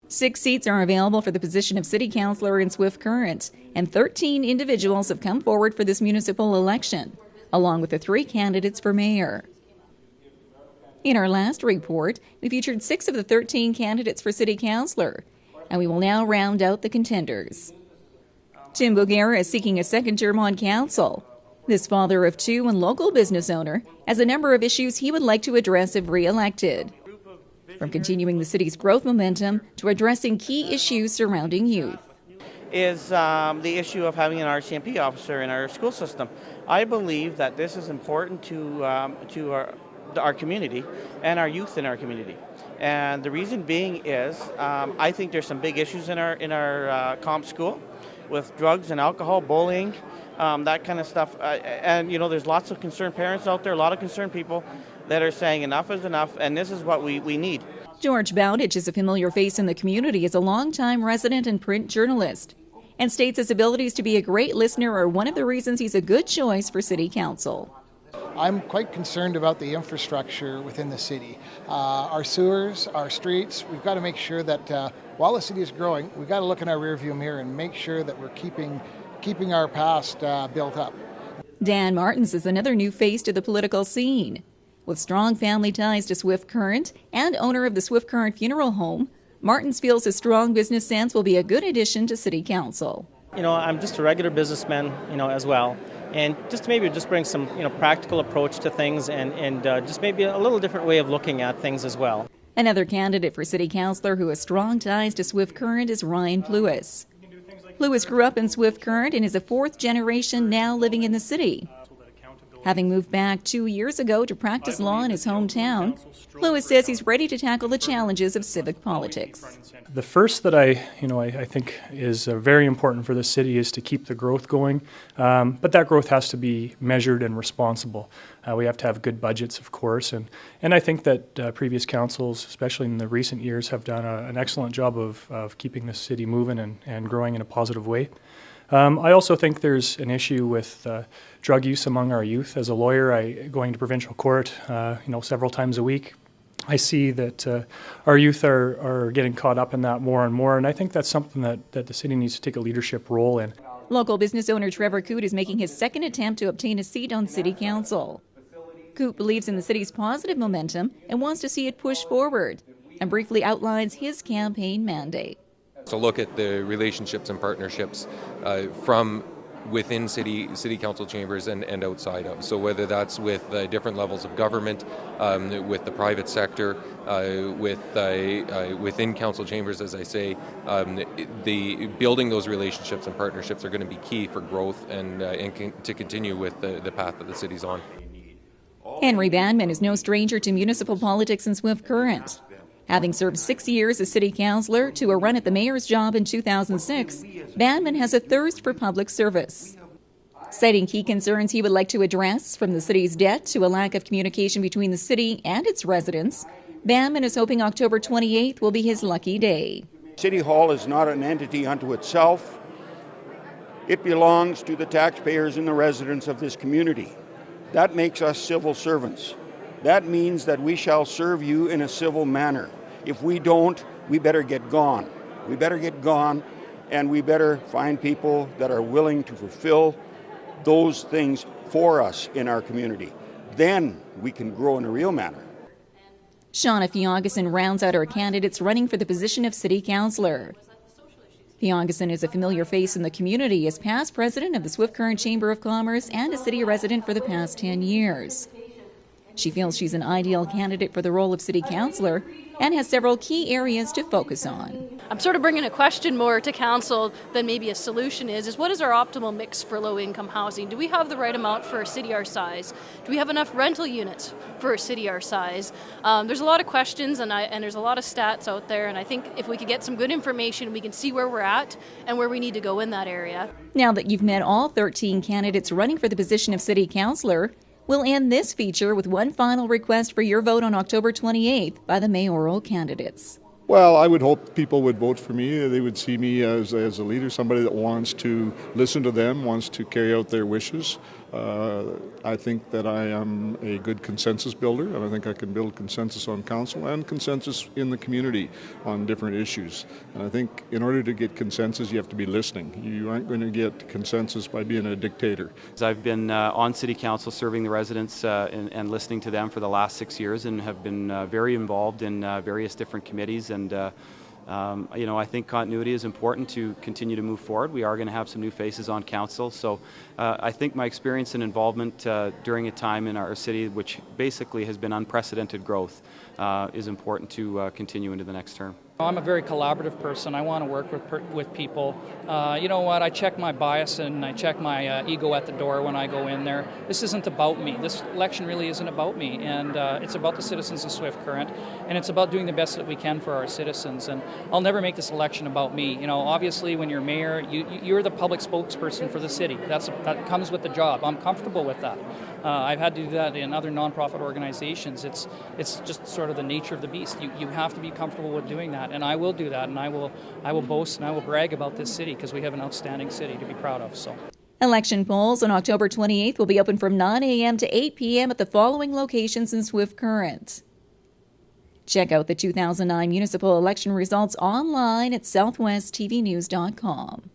6 seats are available for the position of City Councillor in Swift Current, and 13 individuals have come forward for this municipal election, along with the 3 candidates for mayor. In our last report, we featured 6 of the 13 candidates for City Councillor, and we will now round out the contenders. Tim Bugera is seeking a second term on council. This father of 2 and local business owner has a number of issues he would like to address if re-elected. From continuing the city's growth momentum to addressing key issues surrounding youth. Is the issue of having an RCMP officer in our school system. I believe that this is important to our community and our youth in our community. And the reason being is I think there's some big issues in our comp school with drugs and alcohol, bullying, that kind of stuff. And you know, there's lots of concerned parents out there, a lot of concerned people that are saying enough is enough, and this is what we need. George Bowditch is a familiar face in the community as a longtime resident and print journalist, and states his abilities to be a great listener are one of the reasons he's a good choice for City Council. I'm quite concerned about the infrastructure within the city. Our sewers, our streets, we've got to make sure that while the city is growing, we've got to look in our rearview mirror and make sure that we're keeping our past built up. Dan Martins is another new face to the political scene. With strong family ties to Swift Current and owner of the Swift Current Funeral Home, Martins feels his strong business sense will be a good addition to City Council. You know, I'm just a regular businessman, as well. And just maybe bring some, practical approach to things and just maybe a little different way of looking at things as well. Another candidate for City Councillor who has strong ties to Swift Current is Ryan Plewis. Plewis grew up in Swift Current and is a 4th generation now living in the city. Having moved back 2 years ago to practice law in his hometown, Plewis says he's ready to tackle the challenges of civic politics. The first that I think is very important for the city is to keep the growth going, but that growth has to be measured and responsible. We have to have good budgets, of course, and I think that previous councils, especially in the recent years, have done an excellent job of keeping the city moving and growing in a positive way. I also think there's an issue with drug use among our youth. As a lawyer, going to provincial court, several times a week, I see that our youth are getting caught up in that more and more, and I think that's something that the city needs to take a leadership role in. Local business owner Trevor Coote is making his second attempt to obtain a seat on City Council. Coote believes in the city's positive momentum and wants to see it push forward, and briefly outlines his campaign mandate. So look at the relationships and partnerships from within city council chambers and outside of. So whether that's with different levels of government, with the private sector, within council chambers, as I say, the building those relationships and partnerships are going to be key for growth and to continue with the path that the city's on. Henry Bandman is no stranger to municipal politics in Swift Current. Having served 6 years as city councillor to a run at the mayor's job in 2006, Bandman has a thirst for public service. Citing key concerns he would like to address, from the city's debt to a lack of communication between the city and its residents, Bandman is hoping October 28th will be his lucky day. City Hall is not an entity unto itself. It belongs to the taxpayers and the residents of this community. That makes us civil servants. That means that we shall serve you in a civil manner. If we don't, we better get gone. We better get gone, and we better find people that are willing to fulfill those things for us in our community. Then we can grow in a real manner. Shauna Fiongeson rounds out our candidates running for the position of City Councillor. Fiongeson is a familiar face in the community as past president of the Swift Current Chamber of Commerce and a city resident for the past 10 years. She feels she's an ideal candidate for the role of City Councillor and has several key areas to focus on. I'm sort of bringing a question more to Council than maybe a solution is what is our optimal mix for low-income housing? Do we have the right amount for a city our size? Do we have enough rental units for a city our size? There's a lot of questions and there's a lot of stats out there, and I think if we could get some good information, we can see where we're at and where we need to go in that area. Now that you've met all 13 candidates running for the position of City Councillor, we'll end this feature with one final request for your vote on October 28th by the mayoral candidates. Well, I would hope people would vote for me. They would see me as a leader, somebody that wants to listen to them, wants to carry out their wishes. I think that I am a good consensus builder, and I think I can build consensus on council and consensus in the community on different issues. And I think in order to get consensus, you have to be listening. You aren't going to get consensus by being a dictator. I've been on City Council serving the residents and listening to them for the last 6 years, and have been very involved in various different committees, and I think continuity is important to continue to move forward. We are going to have some new faces on council, so I think my experience and involvement during a time in our city, which basically has been unprecedented growth, is important to continue into the next term. I'm a very collaborative person. I want to work with people. You know what? I check my bias and I check my ego at the door when I go in there. This isn't about me. This election really isn't about me, and it's about the citizens of Swift Current, and it's about doing the best that we can for our citizens. And I'll never make this election about me. You know, obviously, when you're mayor, you're the public spokesperson for the city. That comes with the job. I'm comfortable with that. I've had to do that in other nonprofit organizations. It's just sort of the nature of the beast. You have to be comfortable with doing that, and I will do that, and I will boast and I will brag about this city because we have an outstanding city to be proud of. So. Election polls on October 28th will be open from 9 a.m. to 8 p.m. at the following locations in Swift Current. Check out the 2009 municipal election results online at southwesttvnews.com.